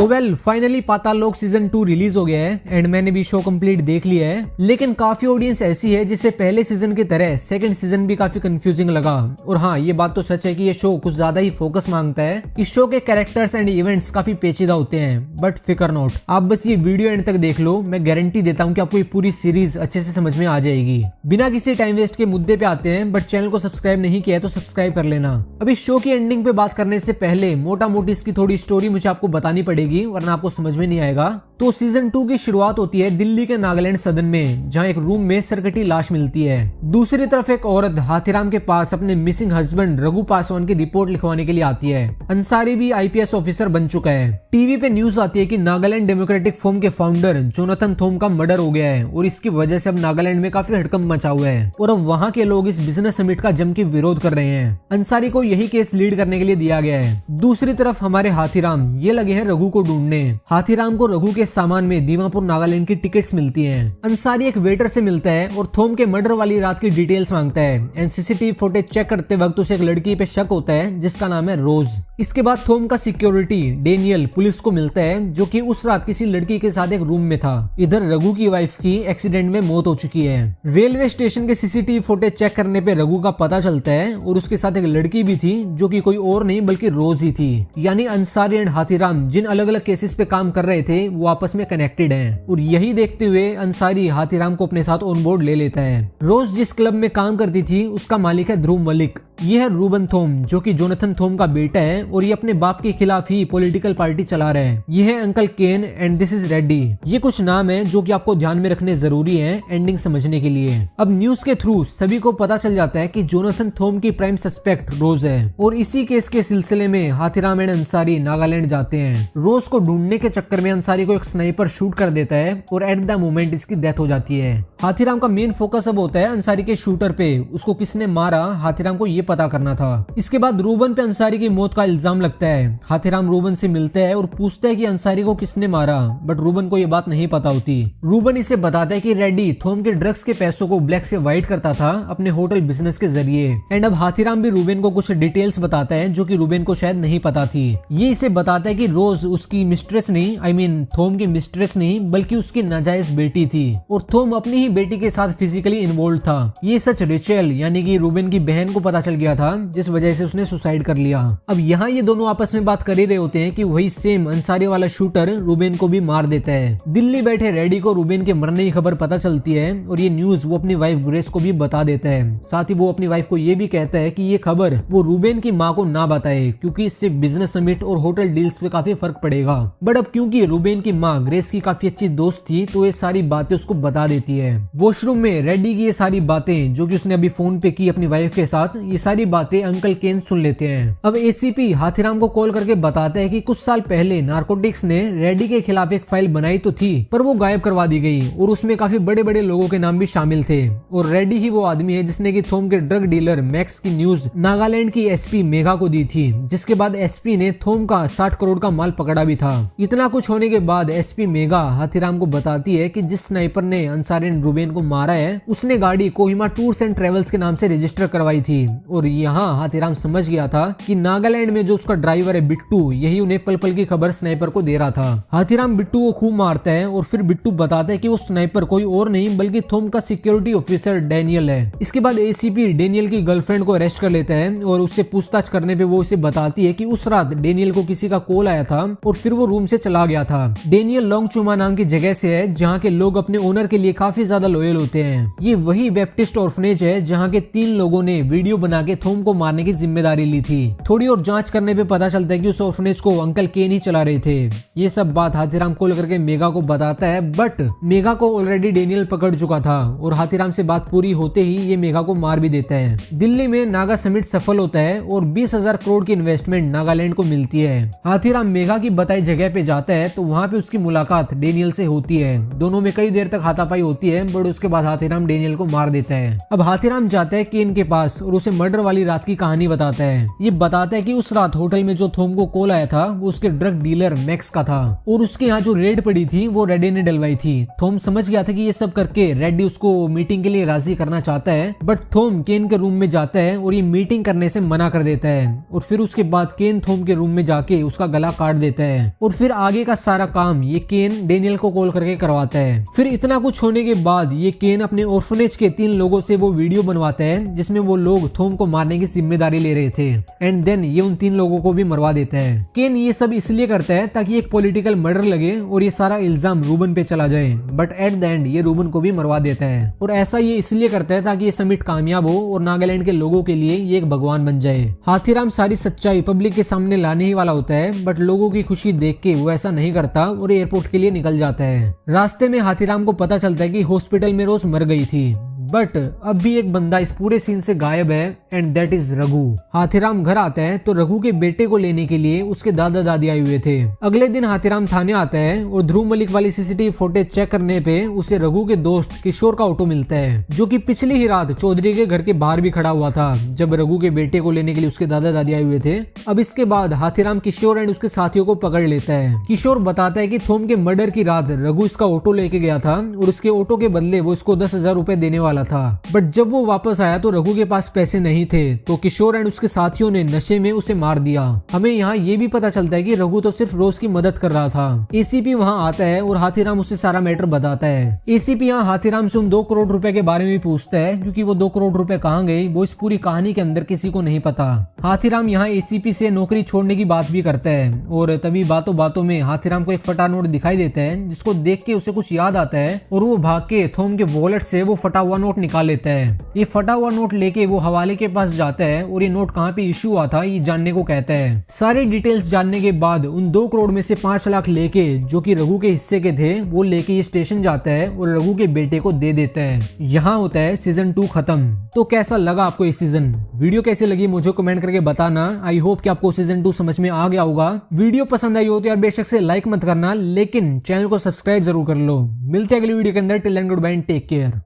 तो फाइनली पाताल लोक season 2 release हो गया है एंड मैंने भी शो कंप्लीट देख लिया है। लेकिन काफी ऑडियंस ऐसी है जिसे पहले सीजन की तरह सेकंड सीजन भी काफी कंफ्यूजिंग लगा। और हाँ, ये बात तो सच है कि ये शो कुछ ज्यादा ही फोकस मांगता है। इस शो के कैरेक्टर्स एंड इवेंट्स काफी पेचीदा होते हैं, बट फिकर नॉट, आप बस ये वीडियो एंड तक देख लो। मैं गारंटी देता हूँ कि आपको ये पूरी सीरीज अच्छे से समझ में आ जाएगी। बिना किसी टाइम वेस्ट के मुद्दे पे आते हैं, बट चैनल को सब्सक्राइब नहीं किया है तो सब्सक्राइब कर लेना। अब इस शो की एंडिंग पे बात करने से पहले मोटा मोटी इसकी थोड़ी स्टोरी मुझे आपको बतानी पड़ेगी, वरना आपको समझ में नहीं आएगा। तो सीजन 2 की शुरुआत होती है दिल्ली के नागालैंड सदन में, जहां एक रूम में सरकटी लाश मिलती है। दूसरी तरफ एक औरत हाथीराम के पास अपने मिसिंग हस्बैंड रघु पासवान की रिपोर्ट लिखवाने के लिए आती है। अंसारी भी आईपीएस ऑफिसर बन चुका है। टीवी पे न्यूज आती है कि नागालैंड डेमोक्रेटिक फोरम के फाउंडर जोनाथन थोम का मर्डर हो गया है और इसकी वजह से अब नागालैंड में काफी हड़कंप मचा हुआ है और अब वहां के लोग इस बिजनेस समिट का जम के विरोध कर रहे हैं। अंसारी को यही केस लीड करने के लिए दिया गया है। दूसरी तरफ हमारे हाथीराम ये लगे हैं रघु को ढूंढने। हाथीराम को रघु के सामान में दीमापुर नागालैंड की टिकट्स मिलती हैं। अंसारी एक वेटर से मिलता है और थोम के मर्डर वाली रात की डिटेल्स मांगता है एंड सीसीटीवी फुटेज चेक करते वक्त उसे एक लड़की पे शक होता है जिसका नाम है रोज। इसके बाद थोम का सिक्योरिटी डेनियल पुलिस को मिलता है, जो कि उस रात किसी लड़की के साथ एक रूम में था। इधर रघु की वाइफ की एक्सीडेंट में मौत हो चुकी है। रेलवे स्टेशन के सीसीटीवी फुटेज चेक करने पे रघु का पता चलता है और उसके साथ एक लड़की भी थी, जो कि कोई और नहीं बल्कि रोज ही थी। यानी अंसारी एंड हाथीराम जिन अलग अलग केसेस पे काम कर रहे थे वो आपस में कनेक्टेड हैं। और यही देखते हुए अंसारी हाथीराम को अपने साथ ऑन बोर्ड ले लेता है। रोज जिस क्लब में काम करती थी उसका मालिक है ध्रुव मलिक। ये है रूबन थोम, जो कि जोनाथन थोम का बेटा है और ये अपने बाप के खिलाफ ही पॉलिटिकल पार्टी चला रहे हैं। ये है uncle Ken and this is Reddy. ये कुछ नाम है जो कि आपको ध्यान में रखने जरूरी है एंडिंग समझने के लिए। अब न्यूज के थ्रू सभी को पता चल जाता है कि जोनाथन थोम की प्राइम सस्पेक्ट रोज है और इसी केस के सिलसिले में हाथीराम एंड अंसारी नागालैंड जाते हैं। रोज को ढूंढने के चक्कर में अंसारी को एक स्नाइपर शूट कर देता है और एट द मोमेंट इसकी डेथ हो जाती है। हाथीराम का मेन फोकस अब होता है अंसारी के शूटर पे। उसको किसने मारा, हाथीराम को ये पता करना था। इसके बाद रूबन पे अंसारी की मौत का इल्जाम लगता है। हाथीराम रूबन से मिलता है और पूछता है कि अंसारी को किसने मारा, बट रूबन को ये बात नहीं पता होती। रूबन इसे बताता है कि रेड्डी थोम के ड्रग्स के पैसों को ब्लैक से व्हाइट करता था अपने होटल बिजनेस के जरिए। एंड अब हाथीराम भी रूबन को कुछ डिटेल्स बताता है जो कि रूबन को शायद नहीं पता थी। ये इसे बताता है कि रोज उसकी मिस्ट्रेस नहीं, आई मीन थोम की मिस्ट्रेस नहीं, बल्कि उसकी नाजायज बेटी थी और थोम अपनी ही बेटी के साथ फिजिकली इन्वॉल्व था। ये सच रेचल यानी कि रूबन की बहन को पता चल गया था, जिस वजह से उसने सुसाइड कर लिया। अब यहाँ ये दोनों आपस में बात कर ही रहे होते हैं कि वही सेम अंसारी वाला शूटर रूबेन को भी मार देता है। दिल्ली बैठे रेडी को रूबेन के मरने की खबर पता चलती है और ये न्यूज वो अपनी वाइफ ग्रेस को भी बता देता है। साथ ही वो अपनी वाइफ को ये भी कहता है कि ये खबर वो रूबेन की माँ को ना बताए, क्योंकि इससे बिजनेस समिट और होटल डील्स पे काफी फर्क पड़ेगा। बट अब क्योंकि रूबेन की माँ ग्रेस की काफी अच्छी दोस्त थी, तो ये सारी बातें उसको बता देती है। वॉशरूम में रेडी की ये सारी बातें जो कि उसने अभी फोन पे की अपनी वाइफ के साथ, ये सारी बातें अंकल केन सुन लेते हैं। अब एसीपी हाथीराम को कॉल करके बताता है कि कुछ साल पहले नारकोटिक्स ने रेड्डी के खिलाफ एक फाइल बनाई तो थी, पर वो गायब करवा दी गई और उसमें काफी बड़े बड़े लोगों के नाम भी शामिल थे। और रेड्डी ही वो आदमी है जिसने कि थोम के ड्रग डीलर मैक्स की न्यूज नागालैंड की एसपी मेघा को दी थी, जिसके बाद एसपी ने थोम का 60 करोड़ का माल पकड़ा भी था। इतना कुछ होने के बाद एसपी मेघा हाथीराम को बताती है कि जिस स्नाइपर ने अंसारी एंड रूबेन को मारा है, उसने गाड़ी कोहिमा टूर्स एंड ट्रेवल्स के नाम से रजिस्टर करवाई थी। और यहाँ हाथीराम समझ गया था कि नागालैंड में जो उसका ड्राइवर है बिट्टू, यही उन्हें पल पल की खबर स्नाइपर को दे रहा था। हाथीराम बिट्टू को खूब मारता है और फिर बिट्टू बताता है कि वो स्नाइपर कोई और नहीं बल्कि थोम का सिक्योरिटी ऑफिसर डेनियल है। इसके बाद एसीपी डेनियल की गर्लफ्रेंड को अरेस्ट कर लेता है और उससे पूछताछ करने पे वो उसे बताती है कि उस रात डेनियल को किसी का कॉल आया था और फिर वो रूम से चला गया था। डेनियल लोंगचुमा नाम की जगह से है जहाँ के लोग अपने ओनर के लिए काफी ज्यादा लॉयल होते हैं। ये वही बैप्टिस्ट ऑर्फनेज है जहाँ के 3 लोगों ने वीडियो बना के थोम को मारने की जिम्मेदारी ली थी। थोड़ी और जांच करने पे पता चलता है कि उस ऑर्फनेज को अंकल केन ही चला रहे थे। ये सब बात हाथीराम कॉल करके मेघा को बताता है, बट मेघा को ऑलरेडी डेनियल पकड़ चुका था और हाथीराम से बात पूरी होते ही ये मेघा को मार भी देता है। दिल्ली में नागा समिट सफल होता है और 20,000 करोड़ की इन्वेस्टमेंट नागालैंड को मिलती है। हाथीराम मेघा की बताई जगह पे जाता है तो वहाँ पे उसकी मुलाकात डेनियल से होती है। दोनों में कई देर तक हाथापाई होती है, बट उसके बाद हाथीराम डेनियल को मार देता है। अब हाथीराम जाता है केन के पास और उसे मर्डर मर्डर वाली रात की कहानी बताता है। ये बताता है कि उस रात होटल में जो थॉम को कॉल आया था वो उसके ड्रग डीलर मैक्स का था और उसके यहाँ जो रेड पड़ी थी वो रेडी ने डलवाई थी। थॉम समझ गया था कि ये सब करके रेडी उसको मीटिंग के लिए राजी करना चाहता है, बट थॉम केन के रूम में जाता है और ये मीटिंग करने से मना कर देता है और फिर उसके बाद केन थॉम के रूम में जाके उसका गला काट देता है और फिर आगे का सारा काम ये केन डेनियल को कॉल करके करवाता है। फिर इतना कुछ होने के बाद ये केन अपने ऑर्फनेज के 3 लोगों से वो वीडियो बनवाता है जिसमें वो लोग थॉम को मारने की जिम्मेदारी ले रहे थे एंड देन ये उन 3 लोगों को भी मरवा देता है। केन ये सब इसलिए करता है ताकि एक पॉलिटिकल मर्डर लगे और ये सारा इल्जाम रूबन पे चला जाए, बट एट द एंड ये रूबन को भी मरवा देता है और ऐसा ये इसलिए करता है ताकि ये समिट कामयाब हो और नागालैंड के लोगों के लिए ये एक भगवान बन जाए। हाथीराम सारी सच्चाई पब्लिक के सामने लाने ही वाला होता है, बट लोगों की खुशी देख के वो ऐसा नहीं करता और एयरपोर्ट के लिए निकल जाता है। रास्ते में हाथीराम को पता चलता है कि हॉस्पिटल में रोज मर गई थी, बट अब भी एक बंदा इस पूरे सीन से गायब है and that is Raghu. Hathiram घर आता है तो रघु के बेटे को लेने के लिए उसके दादा दादी आए हुए थे। अगले दिन हाथीराम थाने आता है और ध्रुव मलिक वाली सीसीटीवी फुटेज चेक करने पे उसे रघु के दोस्त किशोर का ऑटो मिलता है, जो कि पिछली ही रात चौधरी के घर के बाहर भी खड़ा हुआ था जब रघु के बेटे को लेने के लिए उसके दादा दादी आए हुए थे। अब इसके बाद हाथीराम किशोर एंड उसके साथियों को पकड़ लेता है। किशोर बताता है कि थॉम के मर्डर की रात रघु इसका ऑटो लेके गया था और उसके ऑटो के बदले वो इसको 10,000 रुपए देने वाला था, बट जब वो वापस आया तो रघु के पास पैसे नहीं थे तो किशोर एंड उसके साथियों ने नशे में उसे मार दिया। हमें यहाँ ये भी पता चलता है कि रघु तो सिर्फ रोज की मदद कर रहा था। एसीपी वहाँ आता है और हाथीराम उसे सारा मैटर बताता है। एसीपी यहाँ हाथीराम से उन 2 करोड़ रुपए के बारे में पूछता है क्योंकि वो 2 करोड़ रुपए कहाँ गए वो इस पूरी कहानी के अंदर किसी को नहीं पता। हाथीराम यहाँ एसीपी से नौकरी छोड़ने की बात भी करता है और तभी बातों बातों में हाथीराम को एक फटा नोट दिखाई देता है जिसको देख के उसे कुछ याद आता है और वो भाग के थॉम के वॉलेट से वो फटा हुआ नोट निकाल लेता है। ये फटा हुआ नोट लेके वो हवाले के पास जाता है और ये नोट कहाँ पे इशू हुआ था ये जानने को कहता है। सारी डिटेल्स जानने के बाद उन 2 करोड़ में से 5 लाख लेके जो कि रघु के हिस्से के थे वो लेके ये स्टेशन जाता है और रघु के बेटे को दे देता है। यहाँ होता है सीजन 2 खत्म। तो कैसा लगा आपको ये सीजन? वीडियो कैसी लगी मुझे कमेंट करके बताना। आई होप कि आपको सीजन 2 समझ में आ गया होगा। वीडियो पसंद आई हो तो यार बेशक से लाइक मत करना, लेकिन चैनल को सब्सक्राइब जरूर कर लो। मिलते हैं अगली वीडियो के अंदर। Till then goodbye and take care.